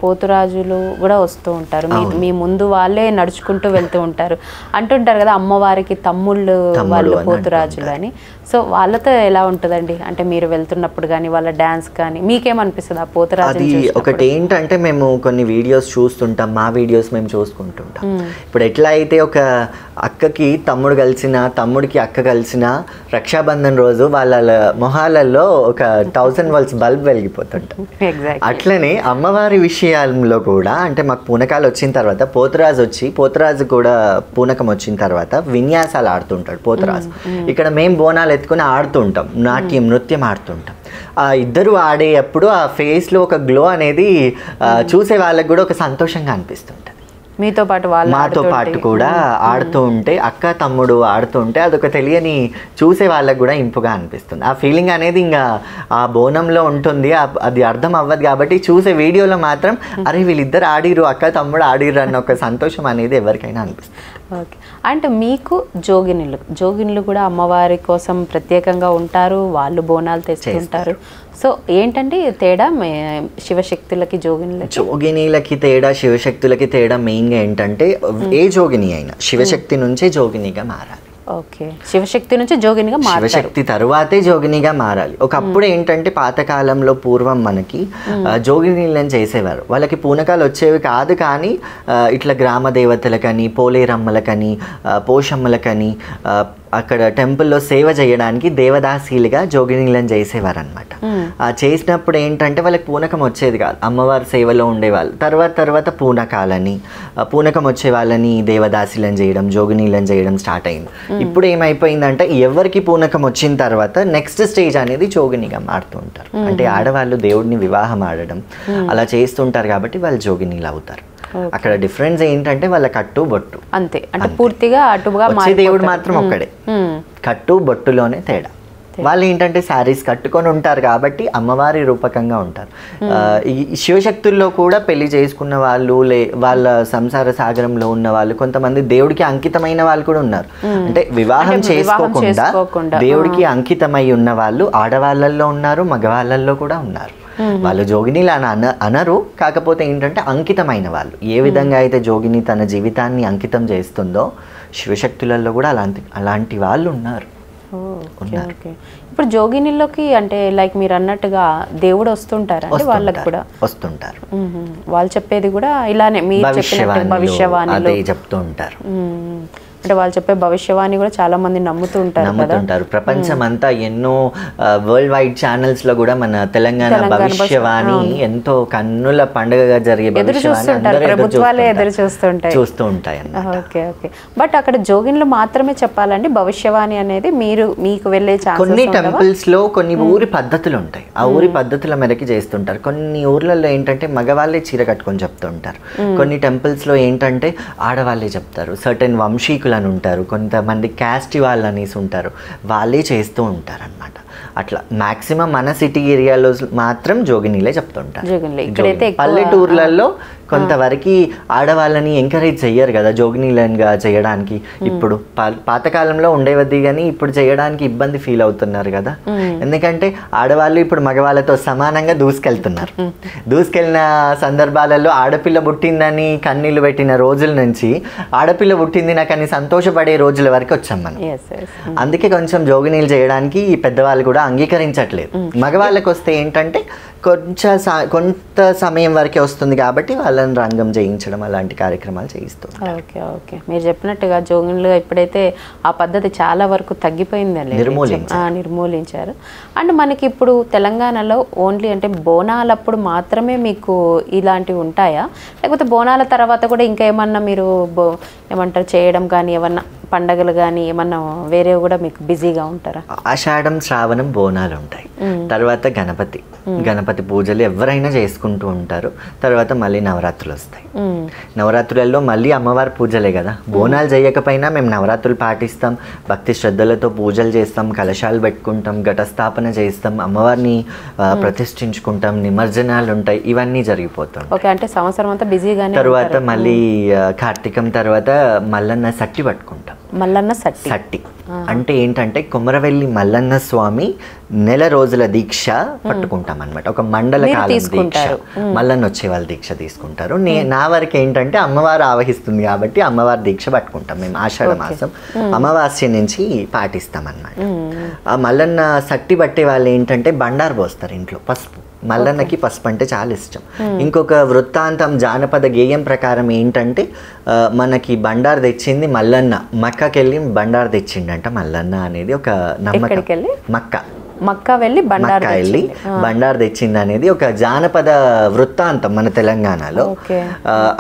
S1: పోతురాజులు కూడా వస్తూ ఉంటారు, మీ ముందు వాళ్ళే నడుచుకుంటూ వెళ్తూ ఉంటారు. అంటుంటారు కదా అమ్మవారికి తమ్ముళ్ళు వాళ్ళు పోతురాజులు అని. సో వాళ్ళతో ఎలా ఉంటుందండి? అంటే మీరు వెళ్తున్నప్పుడు కానీ వాళ్ళ డ్యాన్స్ కానీ మీకేమనిపిస్తుంది ఆ పోతురాజు?
S2: అది ఒకటి ఏంటంటే మేము కొన్ని వీడియోస్ చూస్తుంటాం, మా వీడియోస్ మేము చూసుకుంటుంటాం. ఇప్పుడు ఎట్లా అయితే ఒక అక్కకి తమ్ముడు కలిసిన, తమ్ముడికి అక్క కలిసిన రక్షాబంధన్ రోజు వాళ్ళ మొహాలలో ఒక 1000 volts బల్బ్ వెలిగిపోతుంటాం. అట్లనే అమ్మవారి విషయాల్లో కూడా అంటే మాకు పూనకాలు వచ్చిన తర్వాత పోతురాజు కూడా పూనకం వచ్చిన తర్వాత విన్యాసాలు ఆడుతుంటాడు పోతురాజు. ఇక్కడ మేము బోనాలు ఎత్తుకొని ఆడుతుంటాం, నాట్యం నృత్యం ఆడుతుంటాం. ఆ ఇద్దరు ఆడేటప్పుడు ఆ ఫేస్లో ఒక గ్లో అనేది చూసే వాళ్ళకి కూడా ఒక సంతోషంగా అనిపిస్తుంటుంది. మాతో పాటు కూడా ఆడుతూ ఉంటే, అక్క తమ్ముడు ఆడుతూ ఉంటే అదొక తెలియని చూసే వాళ్ళకి కూడా ఇంపుగా అనిపిస్తుంది. ఆ ఫీలింగ్ అనేది ఇంకా ఆ బోనంలో ఉంటుంది, అది అర్థం అవ్వదు. కాబట్టి చూసే వీడియోలో మాత్రం అరే వీళ్ళిద్దరు ఆడిరు, అక్క తమ్ముడు ఆడిరు అన్న ఒక సంతోషం అనేది ఎవరికైనా అనిపిస్తుంది.
S1: ఓకే. అంటే మీకు జోగినులు కూడా అమ్మవారి కోసం ప్రత్యేకంగా ఉంటారు, వాళ్ళు బోనాలు తెచ్చుకుంటారు. సో ఏంటంటే తేడా శివశక్తులకి
S2: జోగినీలకి తేడా, శివశక్తులకి తేడా మెయిన్గా ఏంటంటే ఏ జోగిని అయినా శివశక్తి నుంచే జోగినిగా మారాలి.
S1: ఓకే. శివశక్తి నుంచి జోగినిగా మారాలి,
S2: శివశక్తి తరువాతే జోగినిగా మారాలి. ఒకప్పుడు ఏంటంటే పాతకాలంలో పూర్వం మనకి జోగినీలను చేసేవారు. వాళ్ళకి పూనకాలు వచ్చేవి కాదు, కానీ ఇట్లా గ్రామ దేవతలకని, పోలేరమ్మలకని, పోషమ్మలకని అక్కడ టెంపుల్లో సేవ చేయడానికి దేవదాసీలుగా జోగినీలను చేసేవారు అనమాట. చేసినప్పుడు ఏంటంటే వాళ్ళకి పూనకం వచ్చేది కాదు, అమ్మవారి సేవలో ఉండేవాళ్ళు. తర్వాత పూనకం వచ్చే వాళ్ళని దేవదాసీలను చేయడం, జోగినీలను చేయడం స్టార్ట్ అయింది. ఇప్పుడు ఏమైపోయిందంటే ఎవరికి పూనకం వచ్చిన తర్వాత నెక్స్ట్ స్టేజ్ అనేది జోగినిగా మారుతూ ఉంటారు. అంటే ఆడవాళ్ళు దేవుడిని వివాహం ఆడడం అలా చేస్తుంటారు కాబట్టి వాళ్ళు జోగినీలు అవుతారు. అక్కడ డిఫరెన్స్ ఏంటంటే వాళ్ళ కట్టు బొట్టు
S1: అంతే. అంటే పూర్తిగా అటుగా
S2: దేవుడు మాత్రం ఒక్కడే, కట్టు బొట్టులోనే తేడా. వాళ్ళు ఏంటంటే శారీస్ కట్టుకొని ఉంటారు కాబట్టి అమ్మవారి రూపకంగా ఉంటారు. ఈ శివశక్తుల్లో కూడా పెళ్లి చేసుకున్న వాళ్ళు, వాళ్ళ సంసార సాగరంలో ఉన్న వాళ్ళు, కొంతమంది దేవుడికి అంకితమైన వాళ్ళు కూడా ఉన్నారు. అంటే వివాహం చేసుకోకుండా దేవుడికి అంకితమై ఉన్న వాళ్ళు ఆడవాళ్ళల్లో ఉన్నారు, మగవాళ్ళల్లో కూడా ఉన్నారు. వాళ్ళు జోగినీలు అనరు, కాకపోతే ఏంటంటే అంకితమైన వాళ్ళు. ఏ విధంగా అయితే జోగిని తన జీవితాన్ని అంకితం చేస్తుందో శివశక్తులలో కూడా అలాంటి వాళ్ళు ఉన్నారు.
S1: ఇప్పుడు జోగినిలోకి అంటే లైక్ మీరు అన్నట్టుగా దేవుడు వస్తుంటారు అంటే వాళ్ళకి కూడా
S2: వస్తుంటారు.
S1: వాళ్ళు చెప్పేది కూడా ఇలానే మీరు చెప్పినట్టు భవిష్యవాణిలో
S2: చెప్తూ ఉంటారు.
S1: అంటే వాళ్ళు చెప్పే భవిష్యవాణి కూడా చాలా మంది నమ్ముతుంటారు.
S2: ప్రపంచం అంతా ఎన్నో వరల్డ్ వైడ్ ఛానల్స్ లో కూడా మన తెలంగాణ భవిష్యవాణి ఎంతో కన్నుల పండుగగా జరిగే
S1: ప్రభుత్వాలే ఎదురు
S2: చూస్తూ ఉంటాయి.
S1: ఓకే. బట్ అక్కడ జోగిన్లు మాత్రమే చెప్పాలండి భవిష్యవాణి అనేది మీకు వెళ్ళే
S2: కొన్ని టెంపుల్స్ లో కొన్ని ఊరి పద్ధతులు ఉంటాయి, ఆ ఊరి పద్ధతుల మేరకి చేస్తుంటారు. కొన్ని ఊర్లలో ఏంటంటే మగవాళ్ళే చీర కట్టుకొని చెప్తుంటారు. కొన్ని టెంపుల్స్ లో ఏంటంటే ఆడవాళ్ళే చెప్తారు. సర్టెన్ వంశీకులు పీపుల్ అని ఉంటారు, కొంతమంది క్యాస్ట్ వాళ్ళు అనేసి ఉంటారు, వాళ్ళే చేస్తూ ఉంటారు అనమాట. అట్లా మ్యాక్సిమం మన సిటీ ఏరియాలో మాత్రం జోగినీలే చెప్తుంటారు. పల్లెటూర్లలో కొంతవరకు ఆడవాళ్ళని ఎంకరేజ్ చెయ్యరు కదా జోగినీలంగా చేయడానికి. ఇప్పుడు పాతకాలంలో ఉండేవద్ది కానీ ఇప్పుడు చేయడానికి ఇబ్బంది ఫీల్ అవుతున్నారు కదా, ఎందుకంటే ఆడవాళ్ళు ఇప్పుడు మగవాళ్ళతో సమానంగా దూసుకెళ్తున్నారు. దూసుకెళ్ళిన సందర్భాలలో ఆడపిల్ల పుట్టిందని కన్నీళ్ళు పెట్టిన రోజుల నుంచి ఆడపిల్ల పుట్టింది నాకని సంతోషపడే రోజుల వరకు వచ్చాం మనం. అందుకే కొంచెం జోగినీలు చేయడానికి పెద్దవాళ్ళు కూడా అంగీకరించట్లేదు. మగవాళ్ళకి వస్తే ఏంటంటే కొంత సమయం వరకే వస్తుంది కాబట్టి వాళ్ళని రంగం చేయించడం అలాంటి కార్యక్రమాలు చేయిస్తుంది.
S1: ఓకే ఓకే, మీరు చెప్పినట్టుగా జోగిన్లు ఇప్పుడైతే ఆ పద్ధతి చాలా వరకు తగ్గిపోయిందండి, నిర్మూలించారు. అండ్ మనకి ఇప్పుడు తెలంగాణలో ఓన్లీ అంటే బోనాలప్పుడు మాత్రమే మీకు ఇలాంటివి ఉంటాయా, లేకపోతే బోనాల తర్వాత కూడా ఇంకా ఏమన్నా మీరు ఏమంటారు చేయడం కానీ ఏమన్నా పండగలు కానీ ఏమన్నా వేరే కూడా మీకు బిజీగా ఉంటారా?
S2: ఆషాఢం శ్రావణం బోనాలు ఉంటాయి, తర్వాత గణపతి పూజలు ఎవరైనా చేసుకుంటూ ఉంటారు. తర్వాత మళ్ళీ నవరాత్రులు వస్తాయి. నవరాత్రులలో మళ్ళీ అమ్మవారి పూజలే కదా. బోనాలు చేయకపోయినా మేము నవరాత్రులు పాటిస్తాం, భక్తి శ్రద్ధలతో పూజలు చేస్తాం, కలశాలు పెట్టుకుంటాం, ఘటస్థాపన చేస్తాం, అమ్మవారిని ప్రతిష్ఠించుకుంటాం, నిమజ్జనాలు ఉంటాయి, ఇవన్నీ జరిగిపోతాం.
S1: ఓకే, అంటే సంవత్సరం అంతా బిజీగానే.
S2: తర్వాత మళ్ళీ కార్తీకం తర్వాత మల్లన్న సట్టి పట్టుకుంటాం.
S1: మల్లన్న
S2: సట్టి అంటే ఏంటంటే కొమరవెల్లి మల్లన్న స్వామి నెల రోజుల దీక్ష పట్టుకుంటాం అనమాట. ఒక మండల కాలం దీక్ష, మల్లన్న వచ్చే వాళ్ళ దీక్ష తీసుకుంటారు. నా వరకు ఏంటంటే అమ్మవారు ఆవహిస్తుంది కాబట్టి అమ్మవారి దీక్ష పట్టుకుంటాం మేము. ఆషాఢ మాసం అమావాస్య నుంచి పాటిస్తాం అన్నమాట. ఆ మల్లన్న సట్టి పట్టే వాళ్ళు ఏంటంటే బండారు పోస్తారు ఇంట్లో, పసుపు. మల్లన్నకి పసుపు అంటే చాలా ఇష్టం. ఇంకొక వృత్తాంతం జానపద గేయం ప్రకారం ఏంటంటే మనకి బండారు తెచ్చింది మల్లన్న, మక్కకెళ్ళి బండారు తెచ్చిండంట మల్లన్న అనేది ఒక నమ్మకం.
S1: మక్కా వెళ్ళి
S2: బండారు తెచ్చింది అనేది ఒక జానపద వృత్తాంతం మన తెలంగాణలో.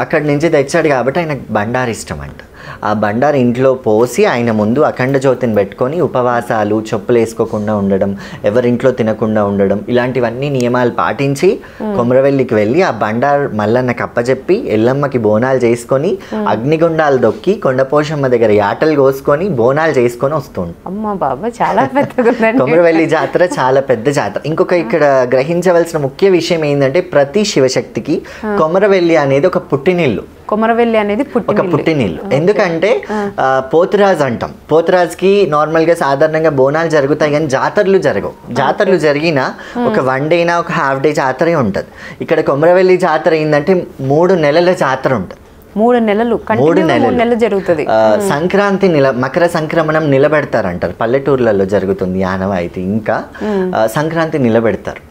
S2: అక్కడి నుంచి తెచ్చాడు కాబట్టి ఆయనకు బండారు ఇష్టం అంట. ఆ బండారు ఇంట్లో పోసి ఆయన ముందు అఖండ జ్యోతిని పెట్టుకొని ఉపవాసాలు, చెప్పులు వేసుకోకుండా ఉండడం, ఎవరింట్లో తినకుండా ఉండడం, ఇలాంటివన్నీ నియమాలు పాటించి కొమరవెల్లికి వెళ్ళి ఆ బండారు మల్లన్న కప్పచెప్పి ఎల్లమ్మకి బోనాలు చేసుకొని అగ్నిగుండాలు దొక్కి కొండపోషమ్మ దగ్గర యాటలు కోసుకొని బోనాలు చేసుకొని వస్తుంది. కొమరవెల్లి జాతర చాలా పెద్ద జాతర. ఇంకొక ఇక్కడ గ్రహించవలసిన ముఖ్య విషయం ఏంటంటే ప్రతి శివశక్తికి కొమరవెల్లి అనేది ఒక పుట్టినిల్లు.
S1: కొమరవెల్లి అనేది
S2: ఒక పుట్టినిల్లు. ఎందుకంటే పోతురాజు అంటాం, పోతురాజుకి నార్మల్గా సాధారణంగా బోనాలు జరుగుతాయి కానీ జాతరలు జరగవు. జాతరలు జరిగినా ఒక 1 డే అయినా ఒక హాఫ్ డే జాతరే ఉంటుంది. ఇక్కడ కొమరవెల్లి జాతర ఏంటంటే 3 నెలల జాతర ఉంటుంది.
S1: 3 నెలలు జరుగుతుంది.
S2: సంక్రాంతి మకర సంక్రమణం నిలబెడతారంటారు, పల్లెటూర్లలో జరుగుతుంది ఆనవాయితీ. ఇంకా సంక్రాంతి నిలబెడతారు.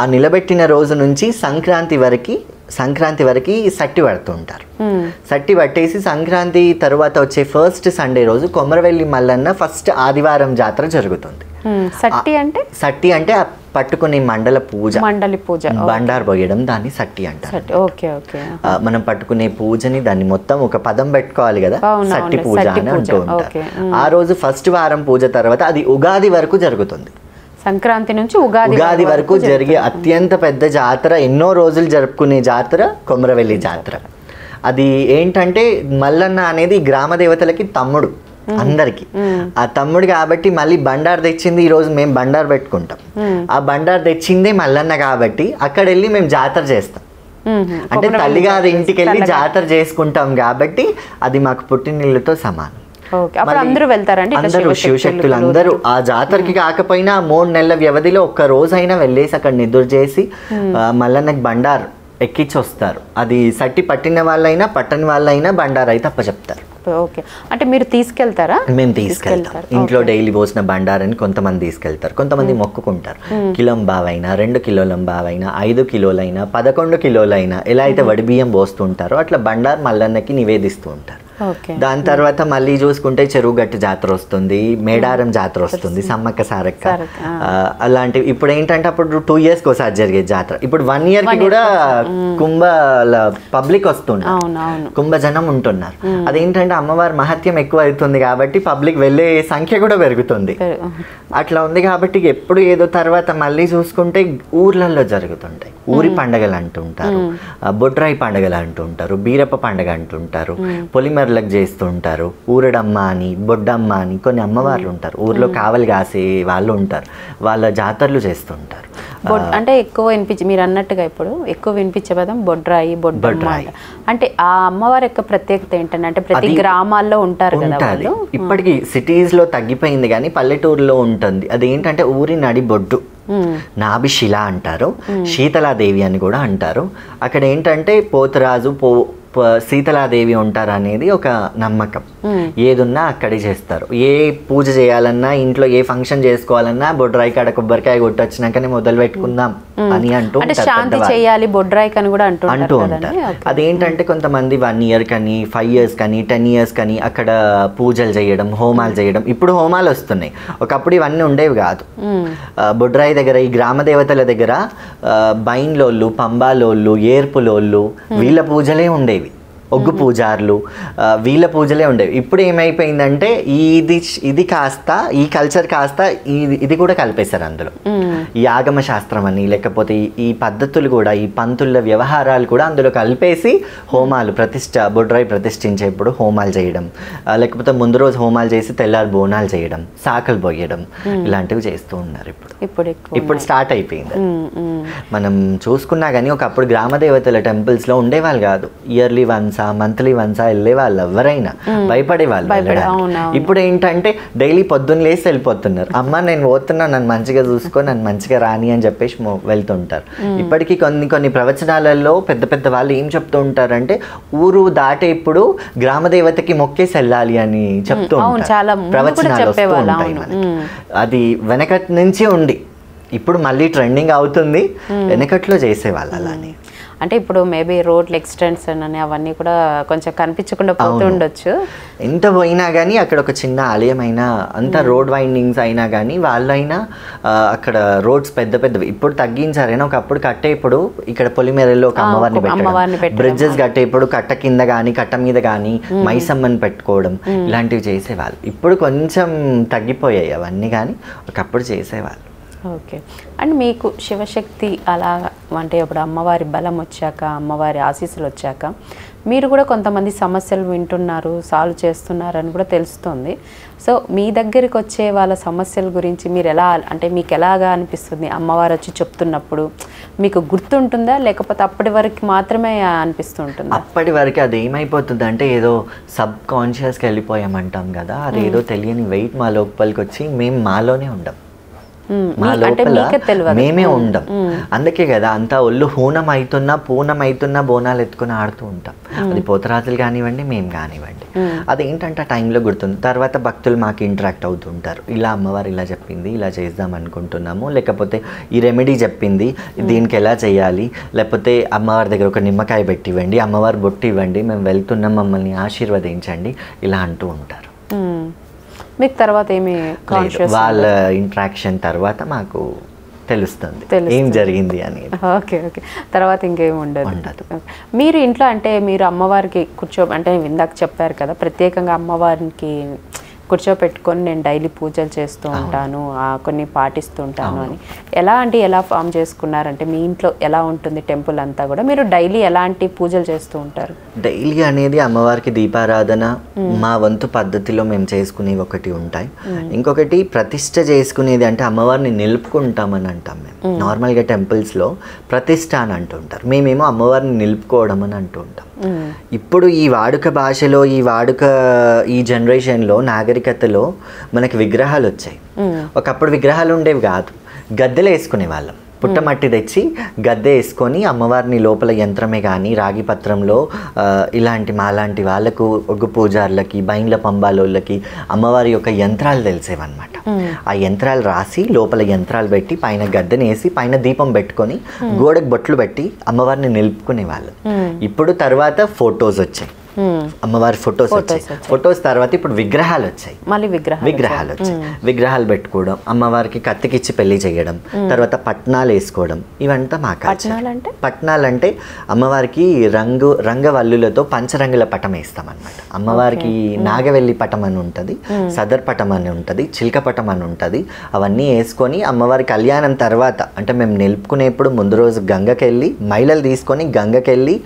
S2: ఆ నిలబెట్టిన రోజు నుంచి సంక్రాంతి వరకు సట్టి పడుతూ ఉంటారు. సట్టి పట్టేసి సంక్రాంతి తర్వాత వచ్చే ఫస్ట్ సండే రోజు కొమరవెల్లి మల్లన్న ఫస్ట్ ఆదివారం జాతర జరుగుతుంది. సట్టి అంటే పట్టుకునే మండలి పూజ, బండారు పోయడం, దాన్ని సట్టి అంటారు. మనం పట్టుకునే పూజని దాన్ని మొత్తం ఒక పదం పెట్టుకోవాలి కదా, సట్టి పూజ అని అంటూ ఉంటారు. ఆ రోజు ఫస్ట్ వారం పూజ తర్వాత అది ఉగాది వరకు జరుగుతుంది.
S1: సంక్రాంతి నుంచి
S2: ఉగాది వరకు జరిగే అత్యంత పెద్ద జాతర, ఎన్నో రోజులు జరుపుకునే జాతర కొమరవెల్లి జాతర. అది ఏంటంటే మల్లన్న అనేది గ్రామ దేవతలకి తమ్ముడు అందరికి. ఆ తమ్ముడు కాబట్టి మళ్ళీ బండారు తెచ్చింది ఈ రోజు మేము బండారు పెట్టుకుంటాం. ఆ బండారు తెచ్చిందే మల్లన్న కాబట్టి అక్కడ వెళ్ళి మేము జాతర చేస్తాం. అంటే తల్లిగారి ఇంటికి వెళ్ళి జాతర చేసుకుంటాం కాబట్టి అది మాకు పుట్టినిల్లుతో సమానం. అందరూ శివశక్తులు అందరూ ఆ జాతరకి కాకపోయినా 3 నెలల వ్యవధిలో ఒక్క రోజైనా వెళ్ళేసి అక్కడ నిద్ర చేసి మల్లన్నకి బండారు ఎక్కించి వస్తారు. అది సట్టి పట్టిన వాళ్ళైనా పట్టని వాళ్ళైనా బండారు అయితే అప్పచెప్తారు.
S1: ఓకే, అంటే మీరు తీసుకెళ్తారా?
S2: మేము తీసుకెళ్తాం. ఇంట్లో డైలీ పోసిన బండారని కొంతమంది తీసుకెళ్తారు, కొంతమంది మొక్కుకుంటారు. కిలోం బావైనా, 2 కిలోలం బావైనా, 5 కిలోలైనా, 11 కిలోలైనా ఎలా అయితే వడి బియ్యం పోస్తుంటారో అట్లా బండారు మల్లన్నకి నివేదిస్తూ ఉంటారు. దాని తర్వాత మళ్ళీ చూసుకుంటే చెరువు గట్టు జాతర వస్తుంది, మేడారం జాతర వస్తుంది, సమ్మక్క సారక్క అలాంటివి. ఇప్పుడు ఏంటంటే అప్పుడు 2 yearsకి ఒకసారి జరిగే జాతర. ఇప్పుడు 1 yearకి కూడా కుంభ పబ్లిక్ వస్తున్నారు, కుంభజనం ఉంటున్నారు. అదేంటంటే అమ్మవారి మహత్యం ఎక్కువ అవుతుంది కాబట్టి పబ్లిక్ వెళ్ళే సంఖ్య కూడా పెరుగుతుంది. అట్లా ఉంది కాబట్టి ఎప్పుడు ఏదో తర్వాత మళ్ళీ చూసుకుంటే ఊర్లలో జరుగుతుంటాయి. ఊరి పండగలు అంటుంటారు, బొడ్రాయి పండగలు అంటుంటారు, బీరప్ప పండగ అంటుంటారు, పొలిమేర ఊరోళ్ళకి చేస్తూ ఉంటారు. ఊరడమ్మ అని, బొడ్డమ్మ అని కొన్ని అమ్మవార్లు ఉంటారు. ఊర్లో కావలి కాసే వాళ్ళు ఉంటారు, వాళ్ళ జాతరలు చేస్తుంటారు.
S1: అంటే ఎక్కువ మీరు అన్నట్టుగా ఇప్పుడు ఎక్కువ వినిపించే పదం బొడ్రాయి, బొడ్డమ్మ. అంటే ఆ అమ్మవారి యొక్క ప్రత్యేకత ఏంటంటే, అంటే ప్రతి గ్రామాల్లో ఉంటారు కదా వాళ్ళు.
S2: ఇప్పటికీ సిటీస్ లో తగ్గిపోయింది కానీ పల్లెటూరులో ఉంటుంది. అదేంటంటే ఊరి నడి బొడ్డు, నాభిశిల అంటారు, శీతలాదేవి అని కూడా అంటారు. అక్కడ ఏంటంటే పోతురాజు శీతలాదేవి ఉంటారు అనేది ఒక నమ్మకం. ఏదున్నా అక్కడే చేస్తారు. ఏ పూజ చేయాలన్నా, ఇంట్లో ఏ ఫంక్షన్ చేసుకోవాలన్నా బొడ్రాయి కాడ కొబ్బరికాయ కొట్టొచ్చినాకనే మొదలు పెట్టుకుందాం అని అంటూ
S1: శాంతి చేయాలి బొడ్రాయి అని కూడా అంటూ
S2: ఉంటారు. అదేంటంటే కొంతమంది 1 year కని, 5 years కని, 10 years కని అక్కడ పూజలు చేయడం, హోమాలు చేయడం. ఇప్పుడు హోమాలు వస్తున్నాయి, ఒకప్పుడు ఇవన్నీ ఉండేవి కాదు. బొడ్రాయి దగ్గర ఈ గ్రామ దేవతల దగ్గర బైన్లోళ్ళు, పంబాలోళ్ళు, ఏర్పులోళ్ళు వీళ్ళ పూజలే ఉండేవి. ఒగ్గు పూజార్లు వీళ్ళ పూజలే ఉండేవి. ఇప్పుడు ఏమైపోయిందంటే ఇది కాస్త ఈ కల్చర్ కాస్త ఇది కూడా కలిపేశారు అందులో. ఈ ఆగమ శాస్త్రం అని, లేకపోతే ఈ పద్ధతులు కూడా, ఈ పంతుల వ్యవహారాలు కూడా అందులో కలిపేసి హోమాలు బొడ్రాయి ప్రతిష్ఠించేప్పుడు హోమాలు చేయడం, లేకపోతే ముందు రోజు హోమాలు చేసి తెల్లారి బోనాలు చేయడం, సాకలు పోయడం, ఇలాంటివి చేస్తూ ఉన్నారు. ఇప్పుడు స్టార్ట్ అయిపోయింది. మనం చూసుకున్నా కానీ ఒకప్పుడు గ్రామ దేవతల టెంపుల్స్ లో ఉండేవాళ్ళు కాదు. ఇయర్లీ వన్స్, మంత్లీ వన్స్ వెళ్ళే వాళ్ళు, ఎవరైనా భయపడేవాళ్ళు. ఇప్పుడు ఏంటంటే డైలీ పొద్దున్న లేసి వెళ్ళిపోతున్నారు. అమ్మ నేను పోతున్నా, నన్ను మంచిగా చూసుకో, నన్ను మంచిగా రాని అని చెప్పేసి వెళ్తుంటారు. ఇప్పటికీ కొన్ని ప్రవచనాలలో పెద్ద పెద్ద వాళ్ళు ఏం చెప్తూ ఉంటారంటే, ఊరు దాటే ఇప్పుడు గ్రామ దేవతకి మొక్కేసి వెళ్ళాలి అని చెప్తూ ఉంటారు. ప్రవచనాలు వస్తూ ఉంటాయి మనకి. అది వెనకటి నుంచి ఉండి ఇప్పుడు మళ్ళీ ట్రెండింగ్ అవుతుంది. వెనకట్లో చేసేవాళ్ళు అలానే.
S1: అంటే ఇప్పుడు మేబీ రోడ్లు ఎక్స్టెన్షన్ అని అవన్నీ కూడా కొంచెం కనిపించకుండా పోతుండొచ్చు.
S2: ఎంత పోయినా కానీ అక్కడ ఒక చిన్న ఆలయం అయినా, అంత రోడ్ వైండింగ్స్ అయినా కానీ వాళ్ళైనా అక్కడ రోడ్స్ పెద్ద పెద్దవి ఇప్పుడు తగ్గించారైనా. ఒకప్పుడు కట్టేప్పుడు ఇక్కడ పొలిమేరల్లో ఒక అమ్మవారిని పెట్టడం, బ్రిడ్జెస్ కట్టేప్పుడు కట్ట కింద కానీ కట్ట మీద కానీ మైసమ్మని పెట్టుకోవడం, ఇలాంటివి చేసేవాళ్ళు. ఇప్పుడు కొంచెం తగ్గిపోయాయి అవన్నీ, కానీ ఒకప్పుడు చేసేవాళ్ళు.
S1: ఓకే. అండ్ మీకు శివశక్తి అలా అంటే ఇప్పుడు అమ్మవారి బలం వచ్చాక, అమ్మవారి ఆశీస్సులు వచ్చాక మీరు కూడా కొంతమంది సమస్యలు వింటున్నారు, సాల్వ్ చేస్తున్నారు అని కూడా తెలుస్తుంది. సో మీ దగ్గరికి వచ్చే వాళ్ళ సమస్యల గురించి మీరు మీకు ఎలాగా అనిపిస్తుంది? అమ్మవారు వచ్చి చెప్తున్నప్పుడు మీకు గుర్తుంటుందా, లేకపోతే అప్పటి వరకు మాత్రమే అనిపిస్తుంటుందా?
S2: అప్పటి వరకు అది ఏమైపోతుంది అంటే ఏదో సబ్ కాన్షియస్కి వెళ్ళిపోయామంటాం కదా, అది ఏదో తెలియని వెయిట్ మా లోపలికి వచ్చి మేము మాలోనే ఉండం, మా లోపల మేమే ఉండం. అందుకే కదా అంతా ఒళ్ళు పూనం అవుతున్నా బోనాలు ఎత్తుకుని ఆడుతూ ఉంటాం. అది పోతరాజులు కానివ్వండి, మేము కానివ్వండి. అదేంటంటే ఆ టైంలో గుర్తుంది. తర్వాత భక్తులు మాకు ఇంటరాక్ట్ అవుతుంటారు. ఇలా అమ్మవారు ఇలా చెప్పింది, ఇలా చేద్దాం అనుకుంటున్నాము, లేకపోతే ఈ రెమెడీ చెప్పింది, దీనికి ఎలా చేయాలి, లేకపోతే అమ్మవారి దగ్గర ఒక నిమ్మకాయ పెట్టి ఇవ్వండి, అమ్మవారు బొట్టు ఇవ్వండి, మేము వెళ్తున్నాం, మమ్మల్ని ఆశీర్వదించండి, ఇలా అంటూ ఉంటారు.
S1: మీకు తర్వాత ఏమి
S2: వాళ్ళ ఇంట్రాక్షన్ తర్వాత మాకు తెలుస్తుంది ఏం జరిగింది అని.
S1: ఓకే. తర్వాత ఇంకేమి ఉండదు. మీరు ఇంట్లో అంటే మీరు అమ్మవారికి అంటే ఇందాక చెప్పారు కదా, ప్రత్యేకంగా అమ్మవారికి కూర్చోపెట్టుకొని నేను డైలీ పూజలు చేస్తూ ఉంటాను, కొన్ని పాటిస్తూ ఉంటాను అని ఎలా ఫామ్ చేసుకున్నారంటే మీ ఇంట్లో ఎలా ఉంటుంది టెంపుల్ అంతా కూడా? మీరు డైలీ ఎలాంటి పూజలు చేస్తూ ఉంటారు?
S2: డైలీ అనేది అమ్మవారికి దీపారాధన మా వంతు పద్ధతిలో మేము చేసుకునేవి ఒకటి ఉంటాయి. ఇంకొకటి ప్రతిష్ఠ చేసుకునేది, అంటే అమ్మవారిని నిలుపుకుంటామని అంటాం మేము. నార్మల్గా టెంపుల్స్లో ప్రతిష్ఠ అని అంటుంటారు, మేమేమో అమ్మవారిని నిలుపుకోవడం అని అంటూ ఉంటాం. ఇప్పుడు ఈ వాడుక భాషలో, ఈ జనరేషన్లో, నాగరికతలో మనకి విగ్రహాలు వచ్చాయి. ఒకప్పుడు విగ్రహాలు ఉండేవి కాదు, గద్దెలు వేసుకునే వాళ్ళం. పుట్టమట్టి తెచ్చి గద్దె వేసుకొని అమ్మవారిని లోపల యంత్రమే కానీ రాగి పత్రంలో ఇలాంటి మాలాంటి వాళ్ళకు, ఒగ్గు పూజార్లకి, బైన్ల పంబాలోళ్ళకి అమ్మవారి యొక్క యంత్రాలు తెలిసేవన్నమాట. ఆ యంత్రాలు రాసి లోపల యంత్రాలు పెట్టి పైన గద్దెనేసి పైన దీపం పెట్టుకొని గోడకు బొట్లు పెట్టి అమ్మవారిని నిలుపుకునే వాళ్ళు. ఇప్పుడు తర్వాత ఫొటోస్ వచ్చాయి, అమ్మవారి ఫొటోస్ వచ్చాయి. ఫొటోస్ తర్వాత ఇప్పుడు విగ్రహాలు వచ్చాయి, విగ్రహాలు వచ్చాయి. విగ్రహాలు పెట్టుకోవడం, అమ్మవారికి కత్తికిచ్చి పెళ్లి చేయడం, తర్వాత పట్నాలు వేసుకోవడం, ఇవంతా మా కల్చర్. పట్నాలు అంటే అమ్మవారికి రంగవల్లులతో పంచరంగుల పటం వేస్తాం అన్నమాట. అమ్మవారికి నాగవెల్లి పటం అని ఉంటుంది, సదర్ పటం అని ఉంటుంది, చిల్క పటం అని ఉంటుంది. అవన్నీ వేసుకొని అమ్మవారి కళ్యాణం తర్వాత, అంటే మేము నిలుపుకునేప్పుడు ముందు రోజు గంగకెళ్ళి మైలలు తీసుకొని గంగకెళ్ళి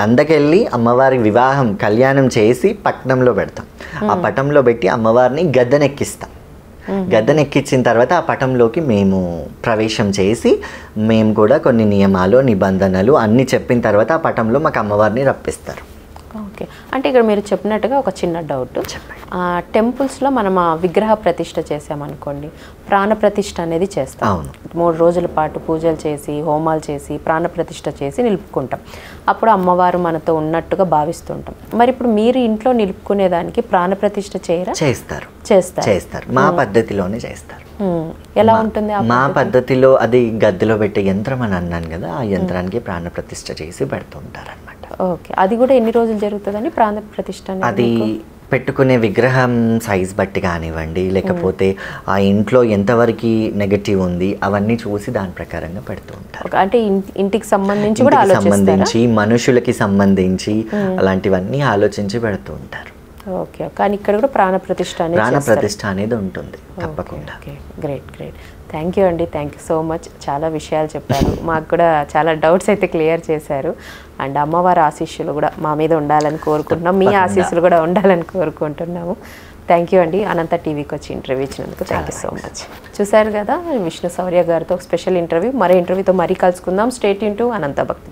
S2: లందకెళ్ళి అమ్మవారి వివాహం కళ్యాణం చేసి పట్నంలో పెడతాం. ఆ పటంలో పెట్టి అమ్మవారిని గద్దెనెక్కిస్తాం. గద్దెనెక్కించిన తర్వాత ఆ పటంలోకి మేము ప్రవేశం చేసి మేము కూడా కొన్ని నియమాలు నిబంధనలు అన్నీ చెప్పిన తర్వాత ఆ పటంలో మాకు అమ్మవారిని రప్పిస్తారు.
S1: ఓకే, అంటే ఇక్కడ మీరు చెప్పినట్టుగా ఒక చిన్న డౌట్. టెంపుల్స్లో మనం ఆ విగ్రహ ప్రతిష్ఠ చేసామనుకోండి, ప్రాణ ప్రతిష్ఠ అనేది చేస్తాం.
S2: అవును.
S1: 3 రోజుల పాటు పూజలు చేసి హోమాలు చేసి ప్రాణ ప్రతిష్ఠ చేసి నిలుపుకుంటాం. అప్పుడు అమ్మవారు మనతో ఉన్నట్టుగా భావిస్తుంటాం. మరి ఇప్పుడు మీరు ఇంట్లో నిలుపుకునేదానికి ప్రాణ ప్రతిష్ఠ చేయరా?
S2: చేస్తారు. మా పద్ధతిలోనే చేస్తారు.
S1: ఎలా ఉంటుంది
S2: మా పద్ధతిలో? అది గద్దెలో పెట్టే యంత్రం అని అన్నాను కదా, ఆ యంత్రానికి ప్రాణ ప్రతిష్ఠ చేసి పెడుతుంటారు అనమాట.
S1: ఓకే, అది కూడా ఎన్ని రోజులు జరుగుతుందని ప్రాణ ప్రతిష్ఠ?
S2: అది పెట్టుకునే విగ్రహం సైజ్ బట్టి కానివ్వండి, లేకపోతే ఆ ఇంట్లో ఎంతవరకు నెగటివ్ ఉంది అవన్నీ చూసి దాని ప్రకారంగా పెడుతూ ఉంటారు.
S1: అంటే ఇంటికి సంబంధించి కూడా
S2: సంబంధించి మనుషులకి సంబంధించి అలాంటివన్నీ ఆలోచించి పెడుతూ ఉంటారు.
S1: ఓకే, కానీ ఇక్కడ కూడా ప్రాణ ప్రతిష్ఠ
S2: అనేది ఉంటుంది తప్పకుండా.
S1: గ్రేట్. థ్యాంక్ యూ అండి, థ్యాంక్ యూ సో మచ్. చాలా విషయాలు చెప్పారు, మాకు కూడా చాలా డౌట్స్ అయితే క్లియర్ చేశారు. అండ్ అమ్మవారి ఆశీస్సులు కూడా మా మీద ఉండాలని కోరుకుంటున్నాం, మీ ఆశీస్సులు కూడా ఉండాలని కోరుకుంటున్నాము. థ్యాంక్ యూ అండి, అనంత టీవీకి వచ్చి ఇంటర్వ్యూ ఇచ్చినందుకు థ్యాంక్ యూ సో మచ్. చూశారు కదా విష్ణు శౌర్య గారితో స్పెషల్ ఇంటర్వ్యూ. మరో ఇంటర్వ్యూతో మరీ కలుసుకుందాం. స్టే ట్యూన్ టు అనంత భక్తి.